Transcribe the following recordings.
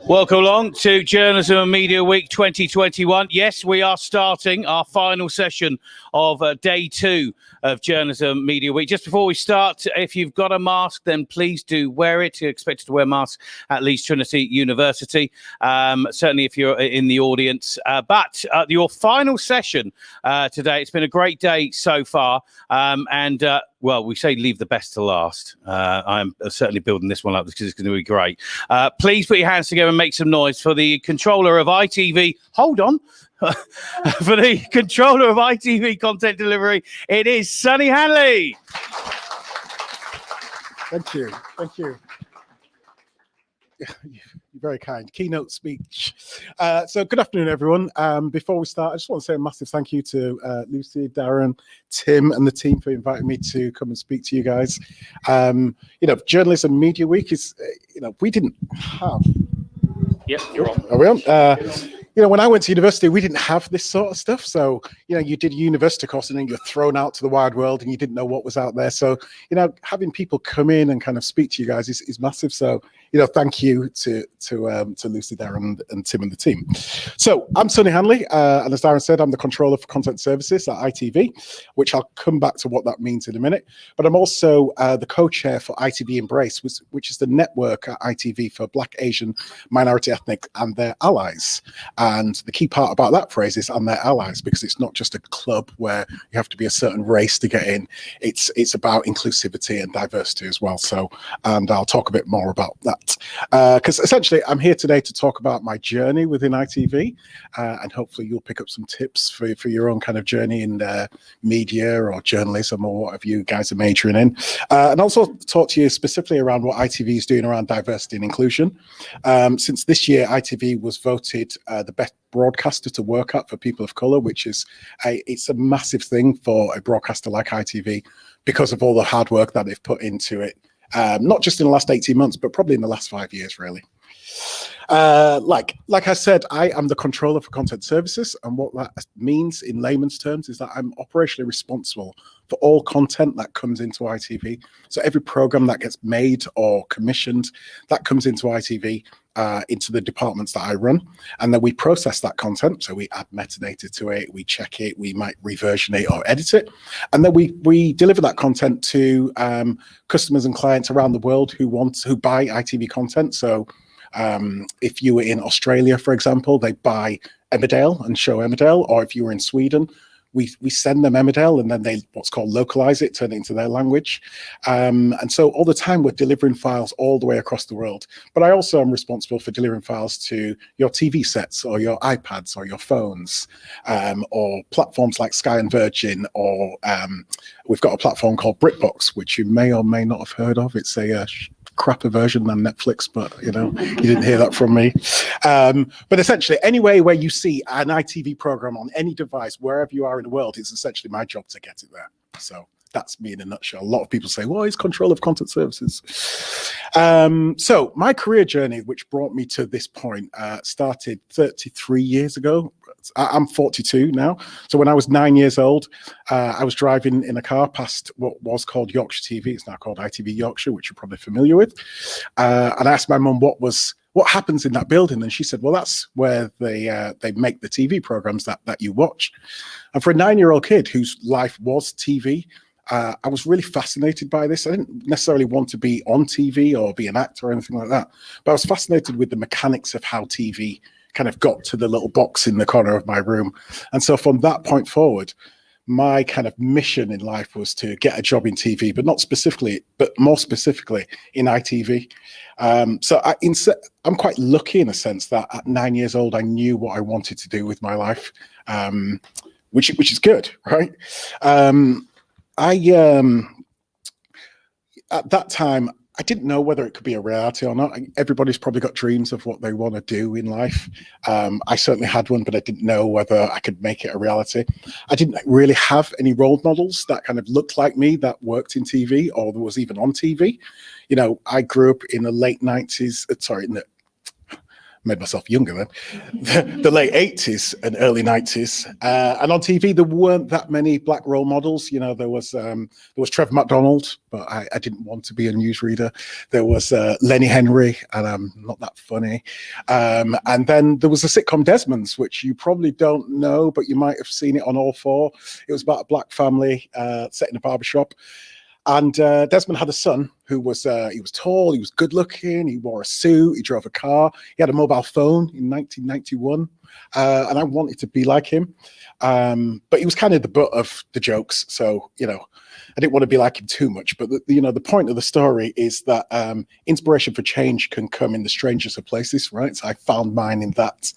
Welcome along to Journalism and Media Week 2021. Yes, we are starting our final session of day 2 of Journalism Media Week. Just before we start, if you've got a mask, then please do wear it. You're expected to wear masks at Leeds Trinity University, certainly if you're in the audience. But your final session today, it's been a great day so far. Well, we say leave the best to last. I'm certainly building this one up because it's going to be great. Please put your hands together and make some noise for the controller of ITV. Hold on. For the controller of ITV content delivery, it is Sonny Hanley. Thank you. Thank you. You're very kind. Keynote speech. So good afternoon, everyone. Before we start, I just want to say a massive thank you to Lucy, Darren, Tim, and the team for inviting me to come and speak to you guys. Journalism Media Week is, we didn't have. Yep, you're on. Are we on? When I went to university, we didn't have this sort of stuff. So, you did a university course and then you're thrown out to the wide world and you didn't know what was out there. So, having people come in and kind of speak to you guys is massive. So, thank you to Lucy, Darren, and Tim and the team. So I'm Sonny Hanley, and as Darren said, I'm the controller for content services at ITV, which I'll come back to what that means in a minute. But I'm also the co-chair for ITV Embrace, which is the network at ITV for Black, Asian, minority ethnic and their allies. And the key part about that phrase is "and their allies," because it's not just a club where you have to be a certain race to get in. It's about inclusivity and diversity as well. So, and I'll talk a bit more about that. Because essentially I'm here today to talk about my journey within ITV, and hopefully you'll pick up some tips for your own kind of journey in media or journalism or whatever you guys are majoring in, and also talk to you specifically around what ITV is doing around diversity and inclusion. Since this year, ITV was voted the best broadcaster to work at for people of color, which is it's a massive thing for a broadcaster like ITV because of all the hard work that they've put into it. Not just in the last 18 months, but probably in the last 5 years, really. Like I said, I am the controller for content services, and what that means in layman's terms is that I'm operationally responsible for all content that comes into ITV. So every program that gets made or commissioned, that comes into ITV, into the departments that I run, and then we process that content. So we add metadata to it, we check it, we might reversion it or edit it, and then we deliver that content to customers and clients around the world who buy ITV content. So if you were in Australia, for example, they buy Emmerdale and show Emmerdale, or if you were in Sweden, we send them Emmerdale and then they what's called localize it, turn it into their language. And so all the time we're delivering files all the way across the world. But I also am responsible for delivering files to your TV sets or your iPads or your phones, or platforms like Sky and Virgin, or we've got a platform called BritBox, which you may or may not have heard of. It's a crapper version than Netflix, but you didn't hear that from me. But essentially, anyway where you see an ITV program on any device, wherever you are in the world, it's essentially my job to get it there. So that's me in a nutshell. A lot of people say, well, he's control of content services. So my career journey, which brought me to this point, started 33 years ago. I'm 42 now. So when I was 9 years old, I was driving in a car past what was called Yorkshire TV. It's now called ITV Yorkshire, which you're probably familiar with. And I asked my mum what happens in that building, and she said, well, that's where they make the TV programs that you watch. And for a 9-year-old kid whose life was TV, I was really fascinated by this. I didn't necessarily want to be on TV or be an actor or anything like that, but I was fascinated with the mechanics of how TV kind of got to the little box in the corner of my room. And so from that point forward, my kind of mission in life was to get a job in TV, but more specifically in ITV. So I'm quite lucky in a sense that at 9 years old, I knew what I wanted to do with my life, which is good, right? At that time, I didn't know whether it could be a reality or not. Everybody's probably got dreams of what they want to do in life. I certainly had one, but I didn't know whether I could make it a reality. I didn't really have any role models that kind of looked like me that worked in TV or that was even on TV. I grew up in the late 90s, made myself younger then, the late 80s and early 90s. And on TV, there weren't that many black role models. There was Trevor McDonald, but I didn't want to be a newsreader. There was Lenny Henry, and I'm not that funny. And then there was the sitcom Desmond's, which you probably don't know, but you might have seen it on All 4. It was about a black family set in a barbershop. And Desmond had a son who was he was tall, he was good looking, he wore a suit, he drove a car, he had a mobile phone in 1991, and I wanted to be like him. But he was kind of the butt of the jokes, so I didn't want to be like him too much. But the point of the story is that inspiration for change can come in the strangest of places, right? So I found mine in that,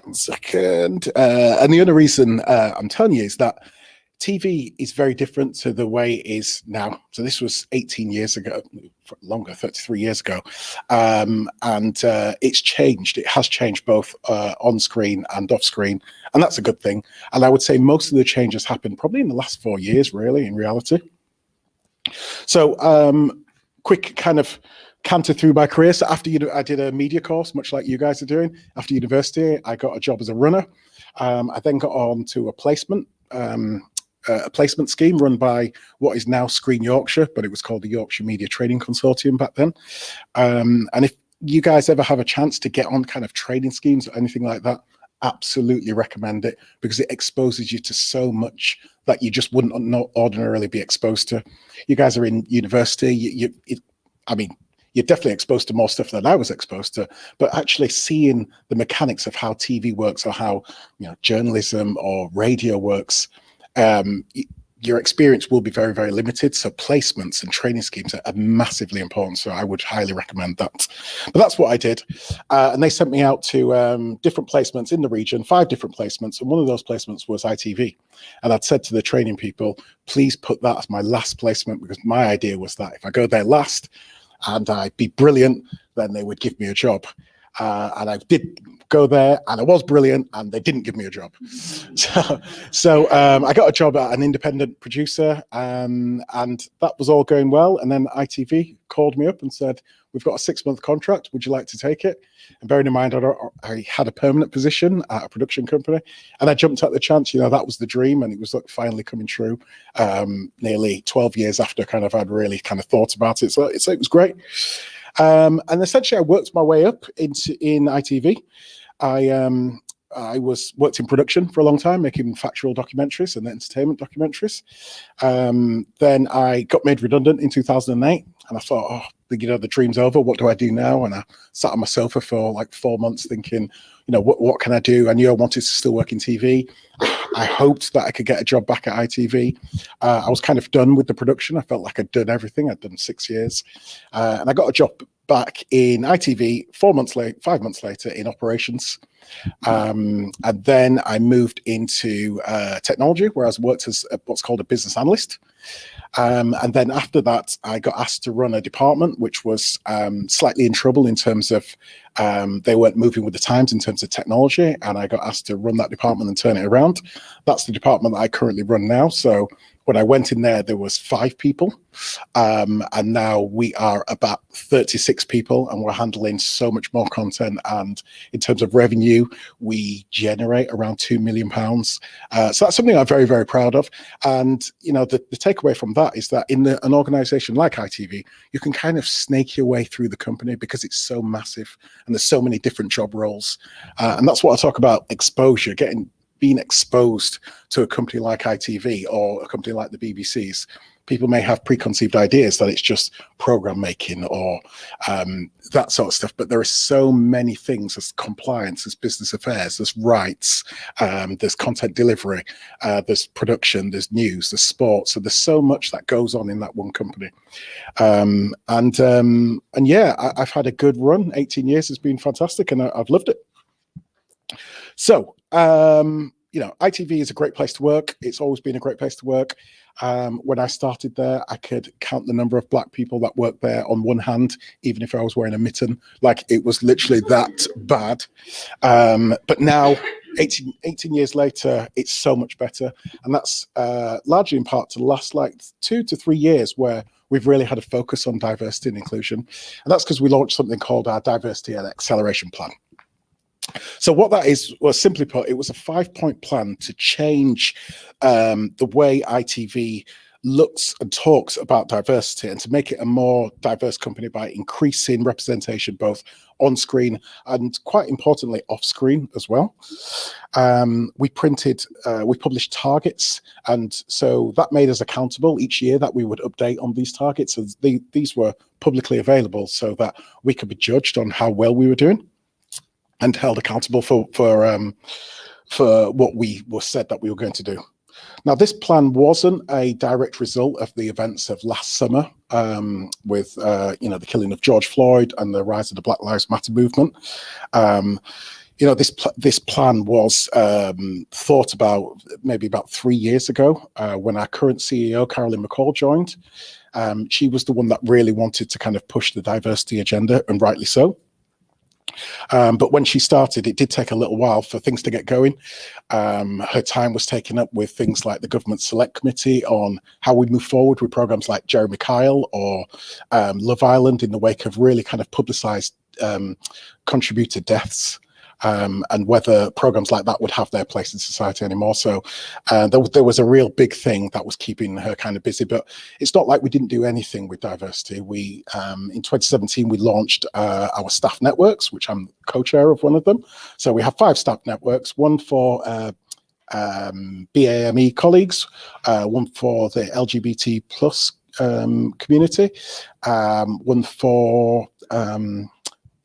one second. And the other reason I'm telling you is that TV is very different to the way it is now. So this was 18 years ago, longer, 33 years ago. And it's changed. It has changed both on screen and off screen. And that's a good thing. And I would say most of the changes happened probably in the last 4 years, really, in reality. So quick kind of canter through my career. So after I did a media course, much like you guys are doing. After university, I got a job as a runner. I then got on to a placement scheme run by what is now Screen Yorkshire, but it was called the Yorkshire Media Training Consortium back then. And if you guys ever have a chance to get on kind of training schemes or anything like that, absolutely recommend it, because it exposes you to so much that you just wouldn't not ordinarily be exposed to. You guys are in university. You're definitely exposed to more stuff than I was exposed to, but actually seeing the mechanics of how TV works or how journalism or radio works, your experience will be very, very limited. So placements and training schemes are massively important. So I would highly recommend that. But that's what I did. And they sent me out to different placements in the region, 5 different placements. And one of those placements was ITV. And I'd said to the training people, please put that as my last placement, because my idea was that if I go there last, and I'd be brilliant, then they would give me a job. And I did go there, and I was brilliant, and they didn't give me a job. So I got a job at an independent producer, and that was all going well. And then ITV called me up and said, we've got a 6-month contract. Would you like to take it? And bearing in mind, I had a permanent position at a production company, and I jumped at the chance. That was the dream, and it was finally coming true. Nearly 12 years after I'd really thought about it. So it was great. And essentially, I worked my way up in ITV. I worked in production for a long time, making factual documentaries and entertainment documentaries. Then I got made redundant in 2008, and I thought, the dream's over. What do I do now? And I sat on my sofa for like 4 months thinking, what can I do? I knew I wanted to still work in TV. I hoped that I could get a job back at ITV. I was kind of done with the production. I felt like I'd done everything. I'd done 6 years. And I got a job back in ITV 5 months later in operations. And then I moved into technology, where I worked as what's called a business analyst. And then after that, I got asked to run a department which was slightly in trouble in terms of they weren't moving with the times in terms of technology. And I got asked to run that department and turn it around. That's the department that I currently run now. So when I went in there was 5 people. And now we are about 36 people, and we're handling so much more content. And in terms of revenue, we generate around £2 million. So that's something I'm very, very proud of. And, the takeaway from that is that in an organization like ITV, you can kind of snake your way through the company because it's so massive and there's so many different job roles. And that's what I talk about, exposure, being exposed to a company like ITV or a company like the BBC's. People may have preconceived ideas that it's just program making or that sort of stuff, but there are so many things. There's compliance, there's business affairs, there's rights, there's content delivery, there's production, there's news, there's sports. So there's so much that goes on in that one company. And yeah, I've had a good run. 18 years has been fantastic, and I've loved it. So, ITV is a great place to work. It's always been a great place to work. When I started there, I could count the number of black people that worked there on one hand, even if I was wearing a mitten. Like, it was literally that bad. But now, 18 years later, it's so much better. And that's largely in part to the last 2 to 3 years where we've really had a focus on diversity and inclusion. And that's because we launched something called our Diversity and Acceleration Plan. So what that is, well, simply put, it was a 5-point plan to change the way ITV looks and talks about diversity, and to make it a more diverse company by increasing representation both on screen and, quite importantly, off screen as well. We published targets, and so that made us accountable each year that we would update on these targets. And these were publicly available so that we could be judged on how well we were doing and held accountable for what we were said that we were going to do. Now, this plan wasn't a direct result of the events of last summer with the killing of George Floyd and the rise of the Black Lives Matter movement. This plan was thought about maybe about 3 years ago when our current CEO, Carolyn McCall, joined. She was the one that really wanted to kind of push the diversity agenda, and rightly so. But when she started, it did take a little while for things to get going. Her time was taken up with things like the Government Select Committee on how we move forward with programs like Jeremy Kyle or Love Island, in the wake of really kind of publicised contributor deaths. And whether programs like that would have their place in society anymore. So there was a real big thing that was keeping her kind of busy, but it's not like we didn't do anything with diversity. We, in 2017, we launched our staff networks, which I'm co-chair of one of them. So we have 5 staff networks, one for BAME colleagues, one for the LGBT plus community, one for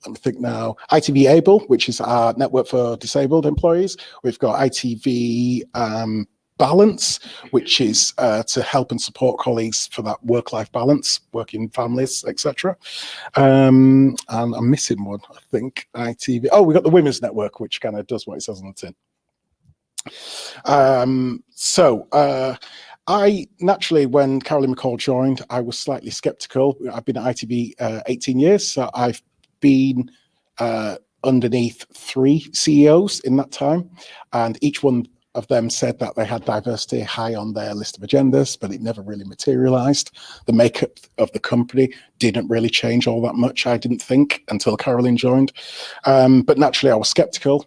let me think now, ITV Able, which is our network for disabled employees. We've got ITV Balance, which is to help and support colleagues for that work-life balance, working families, etc. And I'm missing one, I think. ITV. Oh, we've got the Women's Network, which kind of does what it says on the tin. I naturally, when Carolyn McCall joined, I was slightly skeptical. I've been at ITV 18 years, so I've been underneath 3 CEOs in that time, and each one of them said that they had diversity high on their list of agendas, but it never really materialized. The makeup of the company didn't really change all that much, I didn't think, until Carolyn joined. But naturally, I was skeptical.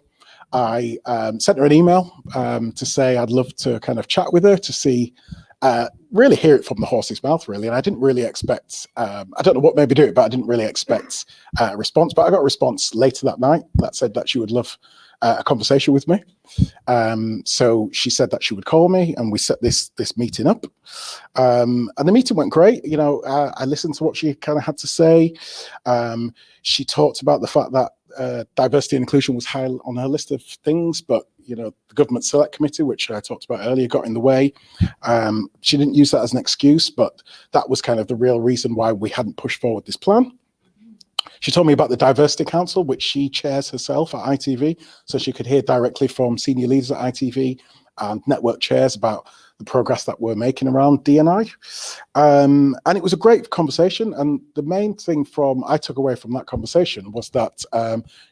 I sent her an email to say I'd love to kind of chat with her to see, really hear it from the horse's mouth, really. And I didn't really expect, I don't know what made me do it, but I didn't really expect a response. But I got a response later that night that said that she would love a conversation with me. So she said that she would call me, and we set this meeting up. And the meeting went great. You know, I listened to what she kind of had to say. She talked about the fact that diversity and inclusion was high on her list of things, but you know, the Government Select Committee, which I talked about earlier, got in the way. She didn't use that as an excuse, but that was kind of the real reason why we hadn't pushed forward this plan. She told me about the Diversity Council, which she chairs herself at ITV, so she could hear directly from senior leaders at ITV and network chairs about the progress that we're making around D&I. And it was a great conversation. And the main thing I took away from that conversation was that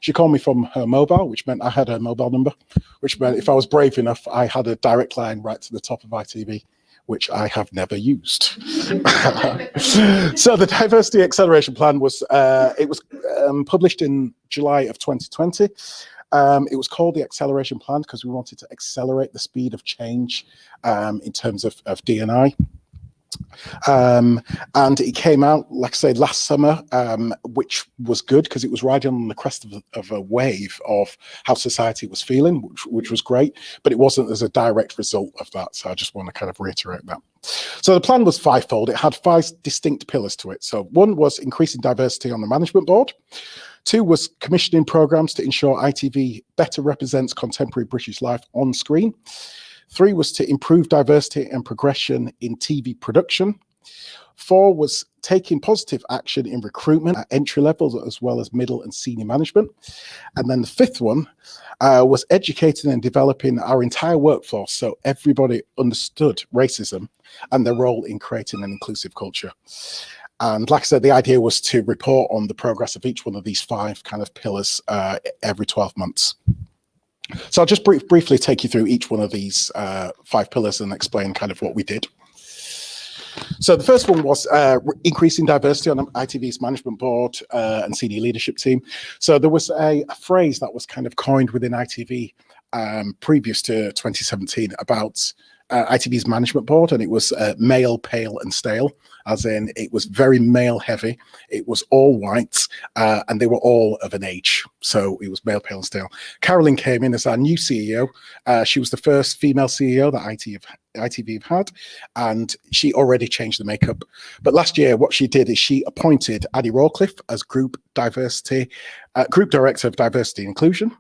she called me from her mobile, which meant I had her mobile number, which meant if I was brave enough, I had a direct line right to the top of ITV, which I have never used. So the Diversity Acceleration Plan was, published in July of 2020. It was called the Acceleration Plan because we wanted to accelerate the speed of change in terms of D&I. And it came out, like I say, last summer, which was good because it was riding on the crest of a wave of how society was feeling, which was great, but it wasn't as a direct result of that. So I just want to kind of reiterate that. So the plan was 5-fold. It had 5 distinct pillars to it. So 1 was increasing diversity on the management board. 2 was commissioning programs to ensure ITV better represents contemporary British life on screen. 3 was to improve diversity and progression in TV production. 4 was taking positive action in recruitment at entry levels as well as middle and senior management. And then the 5th one was educating and developing our entire workforce so everybody understood racism and their role in creating an inclusive culture. And like I said, the idea was to report on the progress of each one of these 5 kind of pillars every 12 months. So I'll just briefly take you through each one of these 5 pillars and explain kind of what we did. So the first one was increasing diversity on ITV's management board and senior leadership team. So there was a phrase that was kind of coined within ITV previous to 2017 about ITV's management board, and it was male, pale and stale, as in it was very male heavy. It was all white and they were all of an age. So it was male, pale and stale. Carolyn came in as our new CEO. She was the first female CEO that ITV have had, and she already changed the makeup. But last year, what she did is she appointed Addie Rawcliffe as Group Director of Diversity and Inclusion.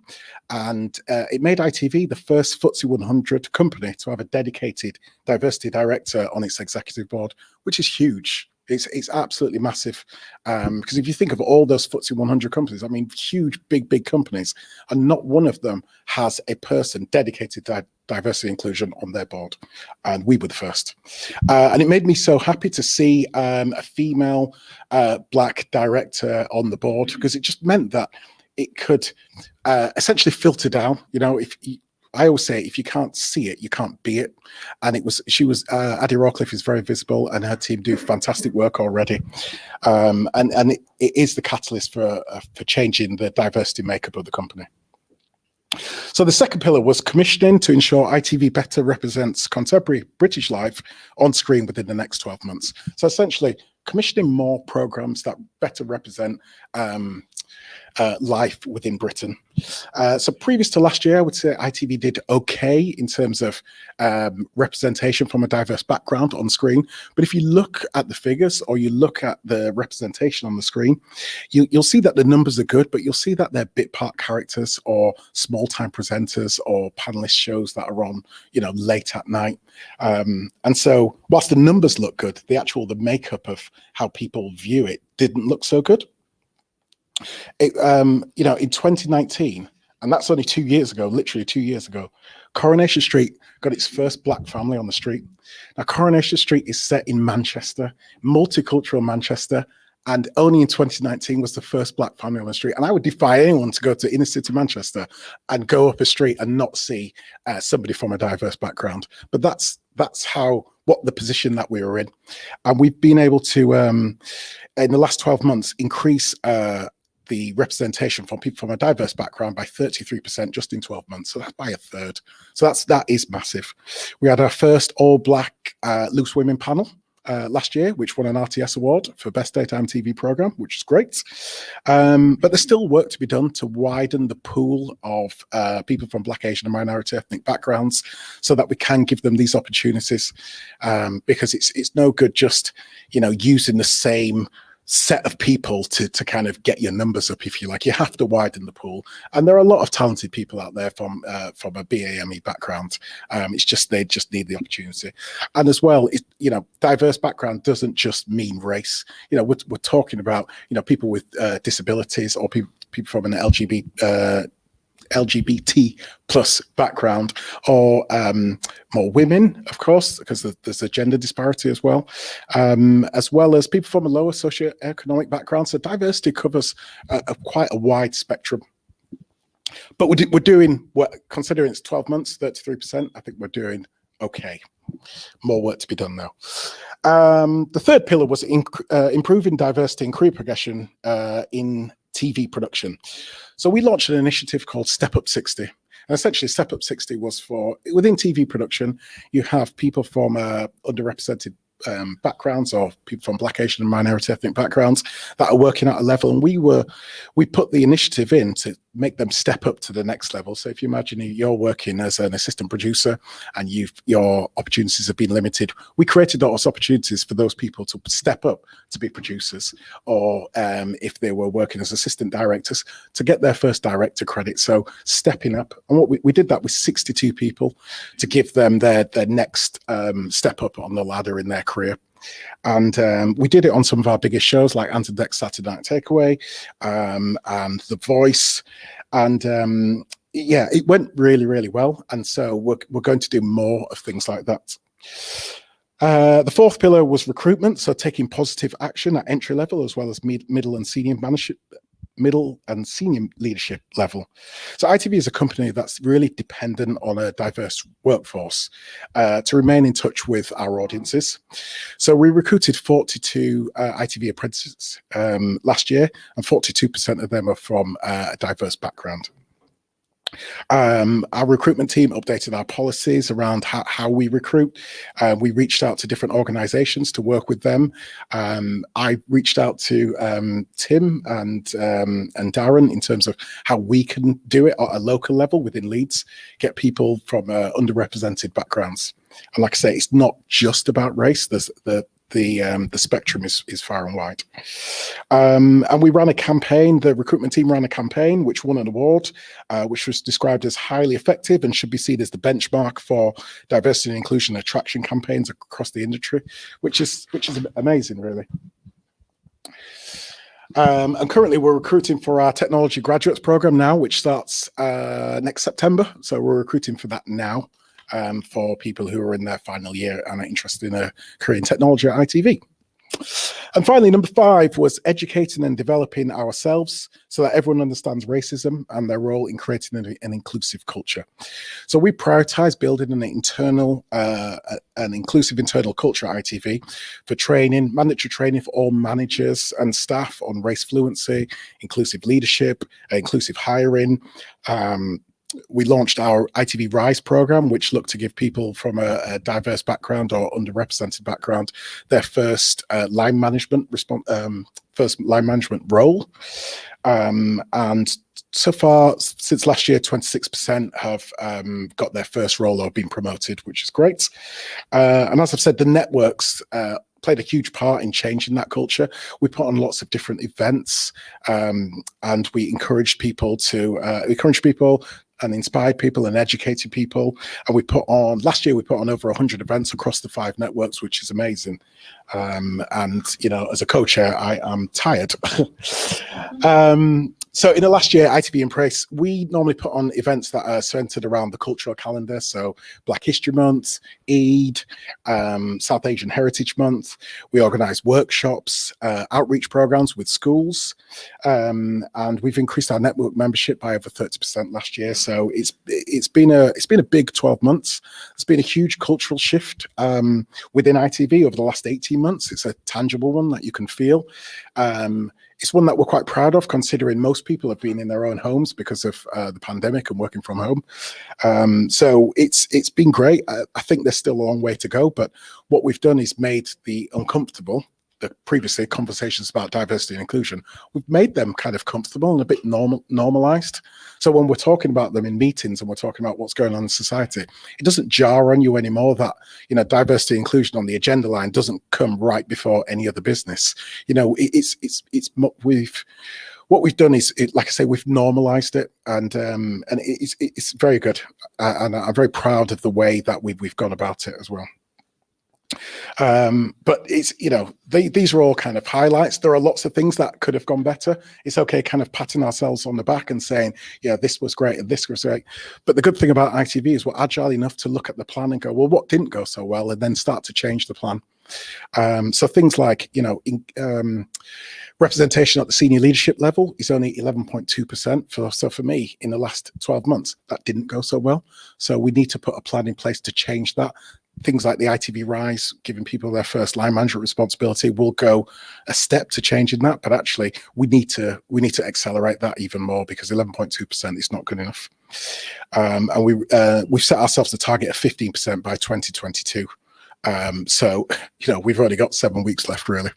And it made ITV the first FTSE 100 company to have a dedicated diversity director on its executive board, which is huge. It's absolutely massive. Because if you think of all those FTSE 100 companies, I mean, huge, big companies, and not one of them has a person dedicated to diversity and inclusion on their board. And we were the first. And it made me so happy to see a female black director on the board, because it just meant that it could essentially filter down. You know, I always say, if you can't see it, you can't be it. And Addie Rawcliffe is very visible, and her team do fantastic work already. And it is the catalyst for changing the diversity makeup of the company. So the second pillar was commissioning to ensure ITV better represents contemporary British life on screen within the next 12 months. So essentially, commissioning more programs that better represent life within Britain. So previous to last year, I would say ITV did okay in terms of representation from a diverse background on screen. But if you look at the figures, or you look at the representation on the screen, you'll see that the numbers are good, but you'll see that they're bit part characters or small time presenters or panelist shows that are on, you know, late at night. And so whilst the numbers look good, the makeup of how people view it didn't look so good. You know, in 2019, and that's only 2 years ago, literally 2 years ago, Coronation Street got its first black family on the street. Now, Coronation Street is set in Manchester, multicultural Manchester, and only in 2019 was the first black family on the street. And I would defy anyone to go to inner city Manchester and go up a street and not see somebody from a diverse background. But that's what the position that we were in. And we've been able to, in the last 12 months, increase the representation from people from a diverse background by 33% just in 12 months. So that's by a third. So that is massive. We had our first all black loose women panel last year, which won an RTS award for Best Daytime TV Programme, which is great. But there's still work to be done to widen the pool of people from Black, Asian and minority ethnic backgrounds, so that we can give them these opportunities, because it's no good just, you know, using the same set of people to kind of get your numbers up, if you like. You have to widen the pool, and there are a lot of talented people out there from a BAME background. It's just they just need the opportunity. And as well, you know, diverse background doesn't just mean race. You know, we're talking about, you know, people with disabilities, or people from an LGBT plus background, or more women, of course, because there's a gender disparity as well as people from a lower socioeconomic background. So diversity covers quite a wide spectrum. But we're doing, considering it's 12 months, 33%, I think we're doing okay. More work to be done now. The third pillar was improving diversity and career progression in TV production. So we launched an initiative called Step Up 60. And essentially, Step Up 60 was for, within TV production, you have people from underrepresented backgrounds, or people from Black, Asian and minority ethnic backgrounds that are working at a level. And we put the initiative in to make them step up to the next level. So if you imagine you're working as an assistant producer and your opportunities have been limited, we created those opportunities for those people to step up to be producers, or if they were working as assistant directors, to get their first director credit. So stepping up. And what we did that with 62 people to give them their next step up on the ladder in their career. And we did it on some of our biggest shows, like Ant and Dec's Saturday Night Takeaway and The Voice. And yeah, it went really, really well. And so we're going to do more of things like that. The fourth pillar was recruitment. So taking positive action at entry level, as well as middle and senior middle and senior leadership level. So ITV is a company that's really dependent on a diverse workforce to remain in touch with our audiences. So we recruited 42 ITV apprentices last year, and 42% of them are from a diverse background. Our recruitment team updated our policies around how we recruit. We reached out to different organizations to work with them. I reached out to Tim and Darren in terms of how we can do it at a local level within Leeds, get people from underrepresented backgrounds. And like I say, it's not just about race. There's the spectrum is far and wide. And we ran a campaign, the recruitment team ran a campaign which won an award, which was described as highly effective and should be seen as the benchmark for diversity and inclusion attraction campaigns across the industry, which is amazing, really. And currently we're recruiting for our technology graduates program now, which starts next September. So we're recruiting for that now. For people who are in their final year and are interested in a career in technology at ITV. And finally, number 5 was educating and developing ourselves so that everyone understands racism and their role in creating an inclusive culture. So we prioritize building an inclusive internal culture at ITV for training, mandatory training for all managers and staff on race fluency, inclusive leadership, inclusive hiring. We launched our Itv Rise program, which looked to give people from a diverse background or underrepresented background their first line management role. And so far, since last year, 26% have got their first role or been promoted, which is great. And as I've said, the networks played a huge part in changing that culture. We put on lots of different events, and we encouraged people and inspired people and educated people. And last year we put on over 100 events across the 5 networks, which is amazing. And, you know, as a co-chair, I am tired. So in the last year, ITV Embrace, we normally put on events that are centered around the cultural calendar. So Black History Month, Eid, South Asian Heritage Month. We organize workshops, outreach programs with schools. And we've increased our network membership by over 30% last year. So it's been a big 12 months. It's been a huge cultural shift within ITV over the last 18 months. It's a tangible one that you can feel. It's one that we're quite proud of, considering most people have been in their own homes because of the pandemic and working from home. So it's been great. I think there's still a long way to go, but what we've done is made the uncomfortable, the previously conversations about diversity and inclusion, we've made them kind of comfortable and a bit normalized. So when we're talking about them in meetings and we're talking about what's going on in society, it doesn't jar on you anymore that, you know, diversity and inclusion on the agenda line doesn't come right before any other business. You know, what we've done is, like I say, we've normalized it, and it's very good, and I'm very proud of the way that we've gone about it as well. But it's, you know, these are all kind of highlights. There are lots of things that could have gone better. It's okay kind of patting ourselves on the back and saying, yeah, this was great and this was great. But the good thing about ITV is we're agile enough to look at the plan and go, well, what didn't go so well, and then start to change the plan. So things like, you know, representation at the senior leadership level is only 11.2%. So for me, in the last 12 months, that didn't go so well. So we need to put a plan in place to change that. Things like the Itv Rise, giving people their first line management responsibility, will go a step to changing that. But actually, we need to accelerate that even more, because 11.2% is not good enough. And we've set ourselves a target of 15% by 2022. So, you know, we've only got 7 weeks left, really.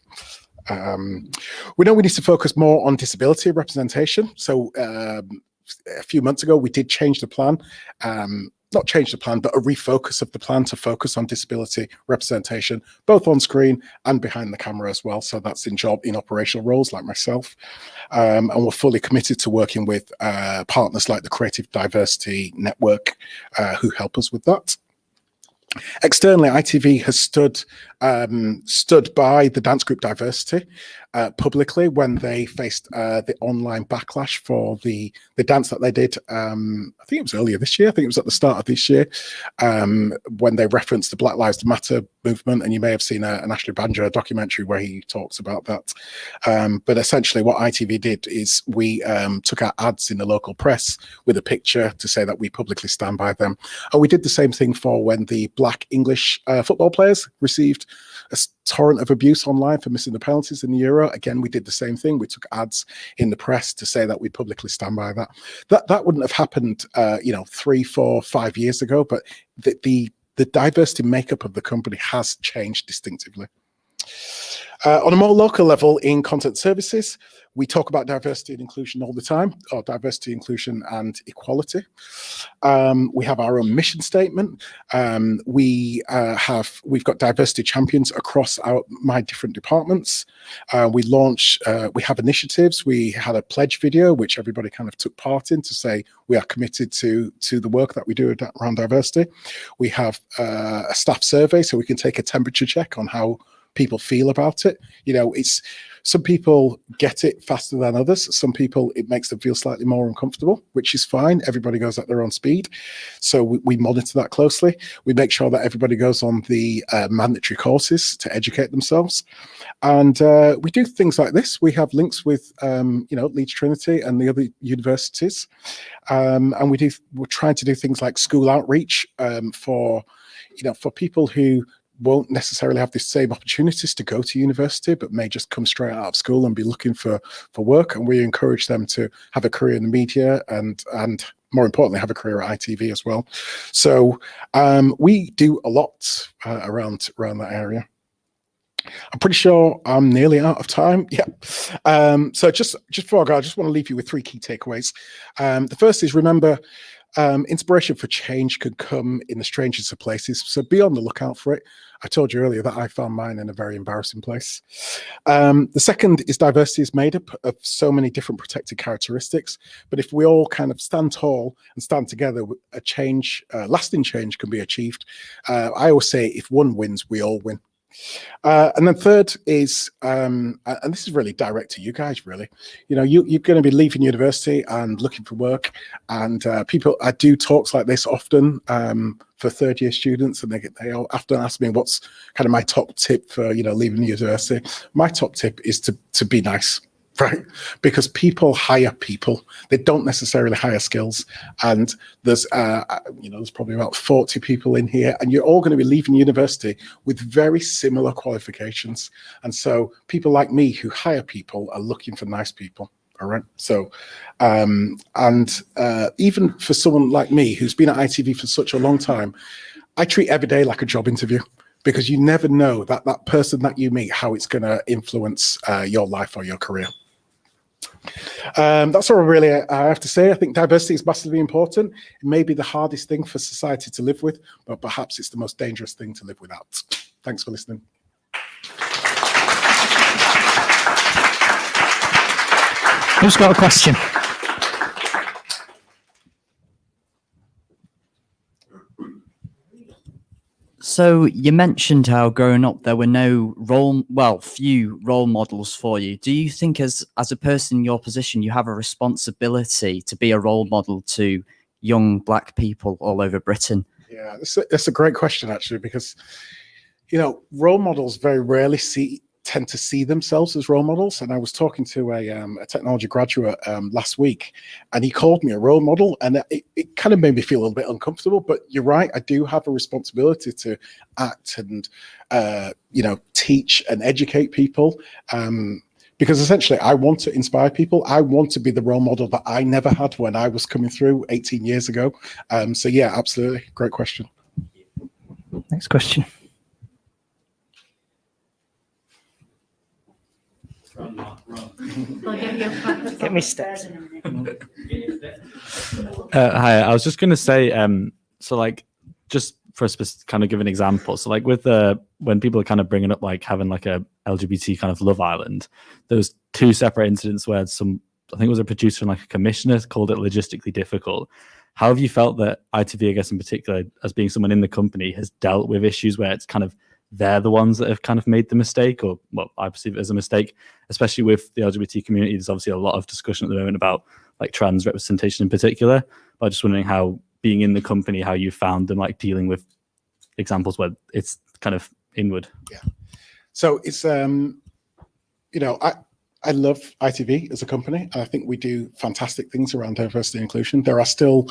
We know we need to focus more on disability representation. So a few months ago, we did change the plan. Not change the plan, but a refocus of the plan to focus on disability representation, both on screen and behind the camera as well. So that's in operational roles like myself. And we're fully committed to working with partners like the Creative Diversity Network, who help us with that. Externally, ITV has stood stood by the dance group diversity publicly when they faced the online backlash for the dance that they did. I think it was earlier this year. I think it was at the start of this year when they referenced the Black Lives Matter movement. And you may have seen an Ashley Banjo documentary where he talks about that. But essentially what ITV did is we took our ads in the local press with a picture to say that we publicly stand by them. And we did the same thing for when the Black English football players received a torrent of abuse online for missing the penalties in the Euro. Again, we did the same thing. We took ads in the press to say that we publicly stand by that. That wouldn't have happened, 3, 4, 5 years ago, but the diversity makeup of the company has changed distinctively. On a more local level in content services, we talk about diversity and inclusion all the time, or diversity, inclusion and equality. We have our own mission statement. We've got diversity champions across my different departments. We have initiatives. We had a pledge video, which everybody kind of took part in to say we are committed to the work that we do around diversity. We have a staff survey so we can take a temperature check on how people feel about it. It's some people get it faster than others. Some people, it makes them feel slightly more uncomfortable, which is fine. Everybody goes at their own speed. So we monitor that closely. We make sure that everybody goes on the mandatory courses to educate themselves. And we do things like this. We have links with, Leeds Trinity and the other universities. And we're trying to do things like school outreach for people who won't necessarily have the same opportunities to go to university, but may just come straight out of school and be looking for work. And we encourage them to have a career in the media and more importantly, have a career at ITV as well. So we do a lot around that area. I'm pretty sure I'm nearly out of time. Yeah. So just before I go, I just want to leave you with 3 key takeaways. The first is, remember, inspiration for change can come in the strangest of places, so be on the lookout for it. I told you earlier that I found mine in a very embarrassing place. The second is diversity is made up of so many different protected characteristics, but if we all kind of stand tall and stand together, lasting change can be achieved. I always say if one wins, we all win. And then third is, and this is really direct to you guys, really, you're going to be leaving university and looking for work, and I do talks like this often for third-year students, and they often ask me what's kind of my top tip for leaving university. My top tip is to be nice. Right, because people hire people. They don't necessarily hire skills. And there's probably about 40 people in here, and you're all going to be leaving university with very similar qualifications. And so people like me who hire people are looking for nice people. All right. So, even for someone like me who's been at ITV for such a long time, I treat every day like a job interview, because you never know that person that you meet, how it's going to influence your life or your career. That's all really I have to say. I think diversity is massively important. It may be the hardest thing for society to live with, but perhaps it's the most dangerous thing to live without. Thanks for listening. Who's got a question? So you mentioned how growing up there were few role models for you. Do you think as a person in your position, you have a responsibility to be a role model to young Black people all over Britain? Yeah, that's a great question, actually, because, role models very rarely tend to see themselves as role models. And I was talking to a technology graduate last week, and he called me a role model, and it kind of made me feel a little bit uncomfortable. But you're right, I do have a responsibility to act and teach and educate people, because essentially I want to inspire people. I want to be the role model that I never had when I was coming through 18 years ago. So yeah, absolutely, great question. Next question. Get me steps. Hi, I was just going to say, just for kind of give an example. So like with when people are kind of bringing up like having like a LGBT kind of Love Island, there was 2 separate incidents where I think it was a producer and like a commissioner called it logistically difficult. How have you felt that ITV, I guess in particular, as being someone in the company, has dealt with issues where it's kind of they're the ones that have kind of made the mistake, or what I perceive it as a mistake, especially with the LGBT community. There's obviously a lot of discussion at the moment about like trans representation in particular, but I'm just wondering how, being in the company, how you found them like dealing with examples where it's kind of inward. Yeah. So it's, I love ITV as a company. I think we do fantastic things around diversity and inclusion. There are still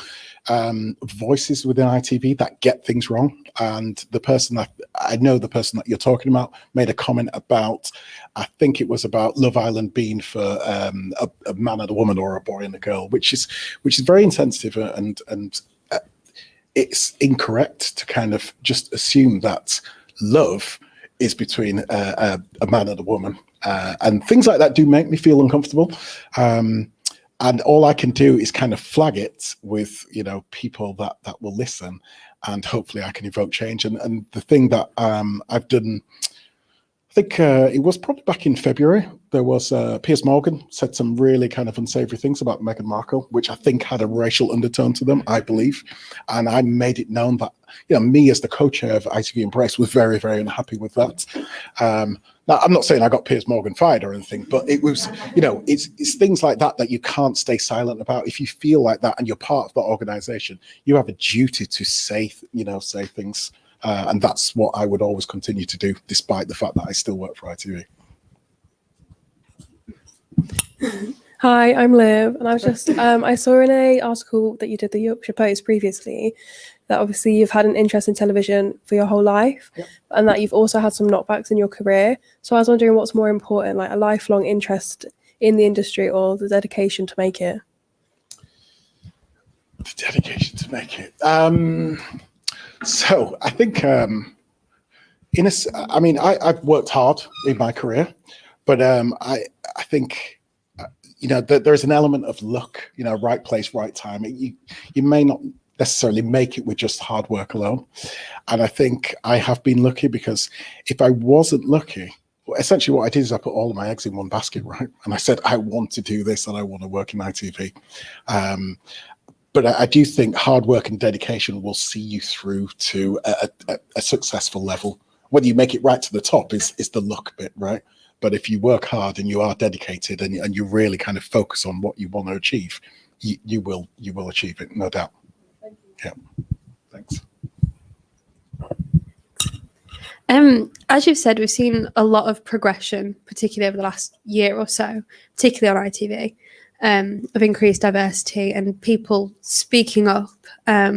voices within ITV that get things wrong. And the person I know the person that you're talking about made a comment about, I think it was about Love Island being for a man and a woman, or a boy and a girl, which is very insensitive, and it's incorrect to kind of just assume that love is between a man and a woman. And things like that do make me feel uncomfortable. And all I can do is kind of flag it with, people that will listen, and hopefully I can evoke change. And the thing that I've done, I think it was probably back in February, there was Piers Morgan said some really kind of unsavory things about Meghan Markle, which I think had a racial undertone to them, I believe. And I made it known that, me as the co-chair of ITV Embrace was very, very unhappy with that. Now, I'm not saying I got Piers Morgan fired or anything, but it was, it's things like that you can't stay silent about. If you feel like that and you're part of that organization, you have a duty to say things. And that's what I would always continue to do, despite the fact that I still work for ITV. Hi, I'm Liv, and I was just, I saw in an article that you did, the Yorkshire Post previously, that obviously you've had an interest in television for your whole life, Yep. and that you've also had some knockbacks in your career. So I was wondering what's more important, like a lifelong interest in the industry or the dedication to make it? The dedication to make it. So I think, I've worked hard in my career, but I think, there's an element of luck, right place, right time. You may not necessarily make it with just hard work alone. And I think I have been lucky, because if I wasn't lucky, essentially what I did is I put all of my eggs in one basket, right? And I said, I want to do this and I want to work in ITV. But I do think hard work and dedication will see you through to a successful level. Whether you make it right to the top is the luck bit, right? But if you work hard and you are dedicated and you really kind of focus on what you want to achieve, you will achieve it, no doubt. Thank you. Yeah, thanks. As you've said, we've seen a lot of progression, particularly over the last year or so, particularly on ITV, of increased diversity and people speaking up at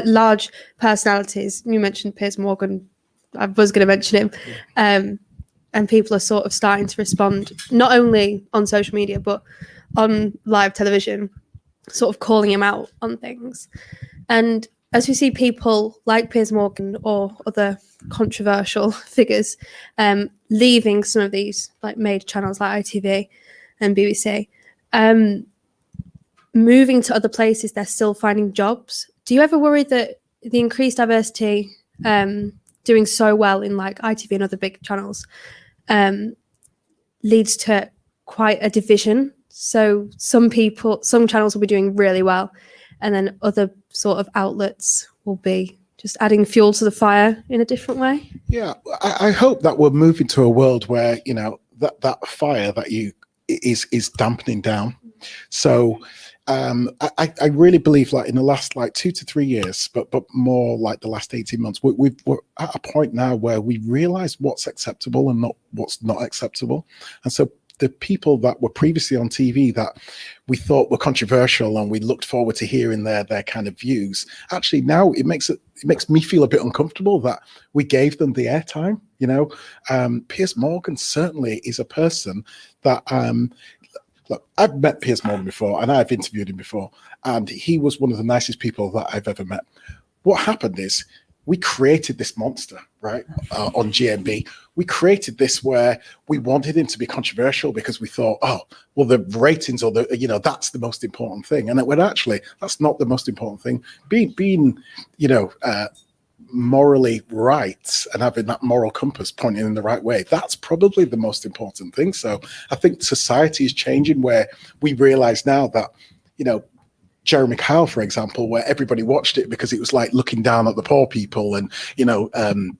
large personalities. You mentioned Piers Morgan. I was going to mention him. And people are sort of starting to respond, not only on social media, but on live television, sort of calling him out on things. And as we see people like Piers Morgan or other controversial figures leaving some of these like major channels like ITV and BBC, moving to other places, they're still finding jobs. Do you ever worry that the increased diversity, doing so well in like ITV and other big channels, leads to quite a division? So some channels will be doing really well, and then other sort of outlets will be just adding fuel to the fire in a different way. Yeah, I hope that we're moving to a world where that fire that is dampening down. So I really believe like in the last 2 to 3 years, but more like the last 18 months, we're at a point now where we realize what's acceptable and not what's not acceptable. And so the people that were previously on TV that we thought were controversial and we looked forward to hearing their kind of views, actually now it makes me feel a bit uncomfortable that we gave them the airtime. Piers Morgan certainly is a person that look, I've met Piers Morgan before and I've interviewed him before, and he was one of the nicest people that I've ever met. What happened is we created this monster, right, on GMB. We created this where we wanted him to be controversial because we thought, oh, well, the ratings or that's the most important thing. And when actually that's not the most important thing. Being morally right and having that moral compass pointing in the right way, that's probably the most important thing. So I think society is changing where we realize now that, Jeremy Kyle, for example, where everybody watched it because it was like looking down at the poor people and,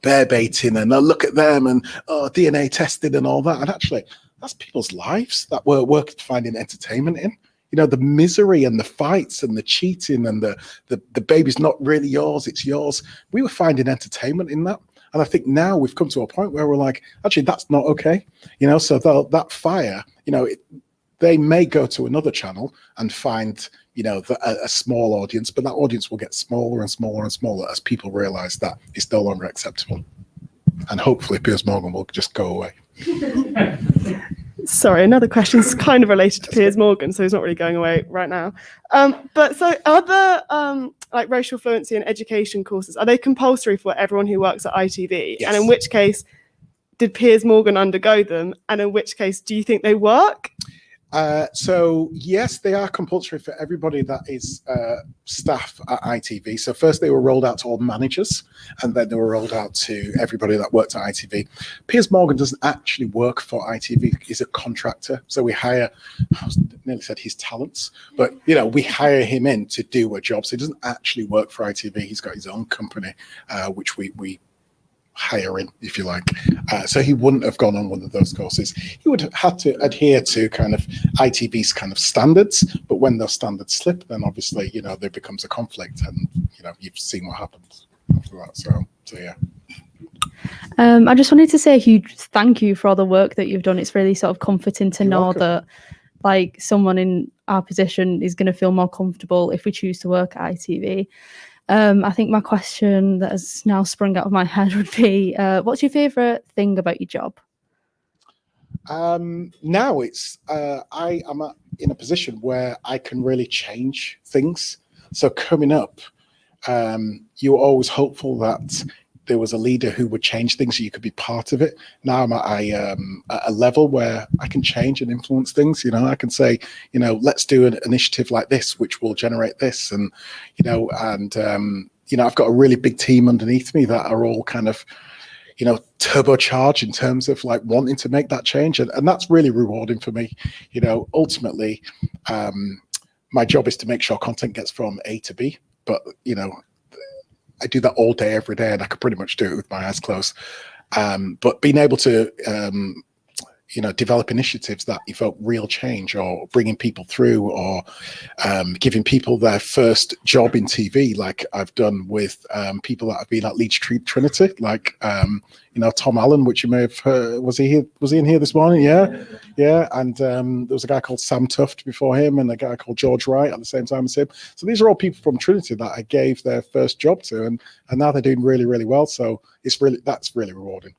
bear baiting and look at them and DNA tested and all that. And actually, that's people's lives that we're working finding entertainment in. The misery and the fights and the cheating and the baby's not really yours, it's yours. We were finding entertainment in that. And I think now we've come to a point where we're like, actually, that's not okay. So that fire, they may go to another channel and find, a small audience, but that audience will get smaller and smaller and smaller as people realize that it's no longer acceptable. And hopefully Piers Morgan will just go away. Sorry, another question is kind of related to Piers Morgan, so he's not really going away right now. But so are the like racial fluency and education courses, are they compulsory for everyone who works at ITV? Yes. And in which case, did Piers Morgan undergo them? And in which case, do you think they work? So yes, they are compulsory for everybody that is staff at ITV. So first they were rolled out to all managers, and then they were rolled out to everybody that worked at ITV. Piers Morgan doesn't actually work for ITV. He's a contractor. So we hire, I nearly said his talents, but we hire him in to do a job. So he doesn't actually work for ITV. He's got his own company, which we hire in, if you like. So he wouldn't have gone on one of those courses. He would have had to adhere to kind of ITV's kind of standards, but when those standards slip, then obviously, there becomes a conflict, and, you've seen what happens after that. So yeah. I just wanted to say a huge thank you for all the work that you've done. It's really sort of comforting to know that like someone in our position is going to feel more comfortable if we choose to work at ITV. I think my question that has now sprung out of my head would be, what's your favourite thing about your job? Now it's, I am in a position where I can really change things. So coming up, you were always hopeful that there was a leader who would change things so you could be part of it. Now I'm at a level where I can change and influence things. I can say, let's do an initiative like this, which will generate this. And, I've got a really big team underneath me that are all kind of, turbocharged in terms of like wanting to make that change. And that's really rewarding for me. Ultimately, my job is to make sure content gets from A to B, but, I do that all day, every day, and I could pretty much do it with my eyes closed. But being able to, develop initiatives that evoke real change, or bringing people through, or giving people their first job in TV, like I've done with people that have been at Leeds Trinity, like Tom Allen, which you may have heard. Was he in here this morning? Yeah. And there was a guy called Sam Tuft before him, and a guy called George Wright at the same time as him. So these are all people from Trinity that I gave their first job to, and now they're doing really, really well. So that's really rewarding.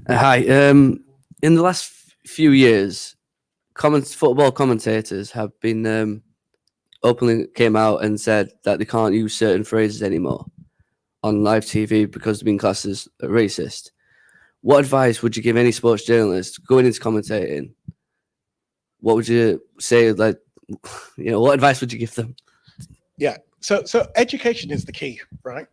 Hi. In the last few years, football commentators have been openly came out and said that they can't use certain phrases anymore on live TV because they've been classed as racist. What advice would you give any sports journalist going into commentating? What would you say? Like, what advice would you give them? Yeah. So education is the key, right?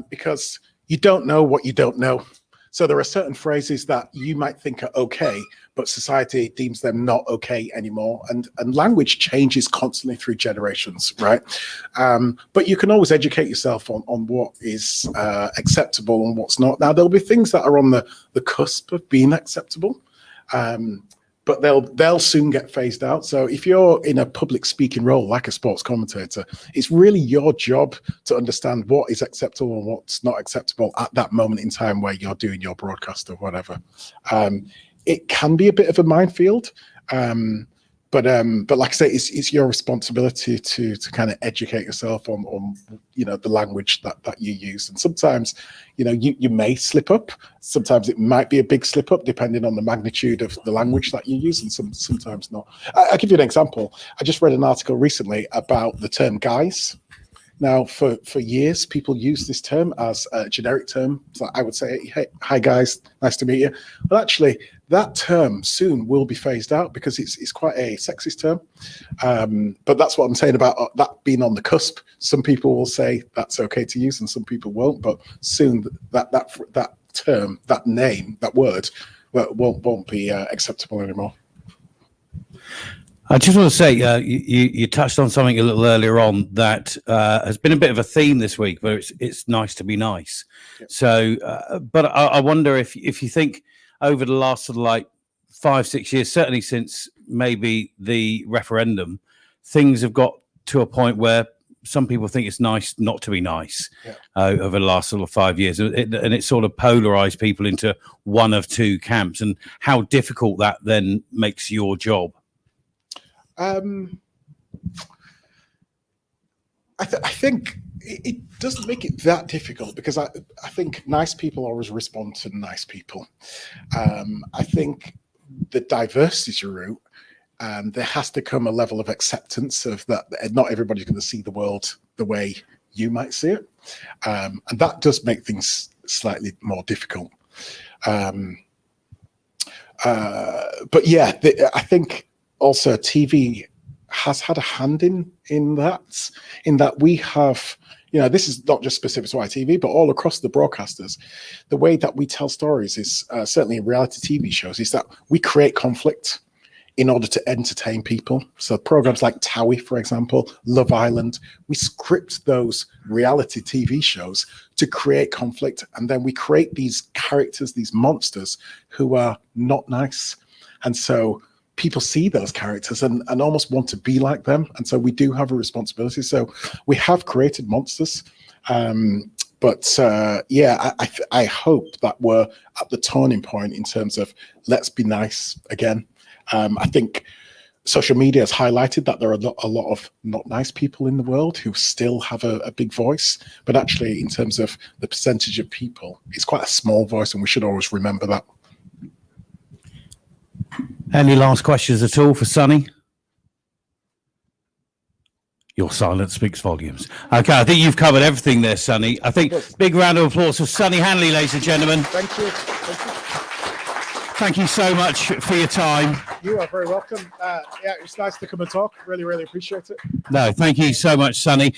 Because you don't know what you don't know. So there are certain phrases that you might think are okay, but society deems them not okay anymore. And language changes constantly through generations, right? But you can always educate yourself on what is acceptable and what's not. Now, there'll be things that are on the cusp of being acceptable, but they'll soon get phased out. So if you're in a public speaking role like a sports commentator, it's really your job to understand what is acceptable and what's not acceptable at that moment in time where you're doing your broadcast or whatever. It can be a bit of a minefield, but like I say, it's your responsibility to kind of educate yourself on the language that you use. And sometimes you may slip up. Sometimes it might be a big slip up depending on the magnitude of the language that you use, and sometimes not. I'll give you an example. I just read an article recently about the term guys. Now, for years, people use this term as a generic term. So I would say, hey, hi guys, nice to meet you. But actually, that term soon will be phased out because it's quite a sexist term. But that's what I'm saying about that being on the cusp. Some people will say that's okay to use, and some people won't. But soon, that term, that name, that word, won't be acceptable anymore. I just want to say, you touched on something a little earlier on that has been a bit of a theme this week, where it's nice to be nice. Yep. So, but I wonder if you think over the last sort of like 5-6 years, certainly since maybe the referendum, things have got to a point where some people think it's nice not to be nice. Yeah. Over the last sort of 5 years, and it sort of polarized people into one of two camps, and how difficult that then makes your job. I think it doesn't make it that difficult, because I think nice people always respond to nice people. I think the diversity route, there has to come a level of acceptance of that. Not everybody's going to see the world the way you might see it, and that does make things slightly more difficult. But yeah, I think also TV has had a hand in that we have, this is not just specific to ITV, but all across the broadcasters. The way that we tell stories is certainly in reality TV shows, is that we create conflict in order to entertain people. So programs like Towie, for example, Love Island, we script those reality TV shows to create conflict, and then we create these characters, these monsters who are not nice. And so people see those characters and almost want to be like them. And so we do have a responsibility. So we have created monsters. But I hope that we're at the turning point in terms of let's be nice again. I think social media has highlighted that there are a lot of not nice people in the world who still have a big voice. But actually, in terms of the percentage of people, it's quite a small voice, and we should always remember that. Any last questions at all for Sonny? Your silence speaks volumes. Okay, I think you've covered everything there, Sonny. I think big round of applause for Sonny Hanley, ladies and gentlemen. Thank you. Thank you so much for your time. You are very welcome. It's nice to come and talk. Really, really appreciate it. No, thank you so much, Sonny.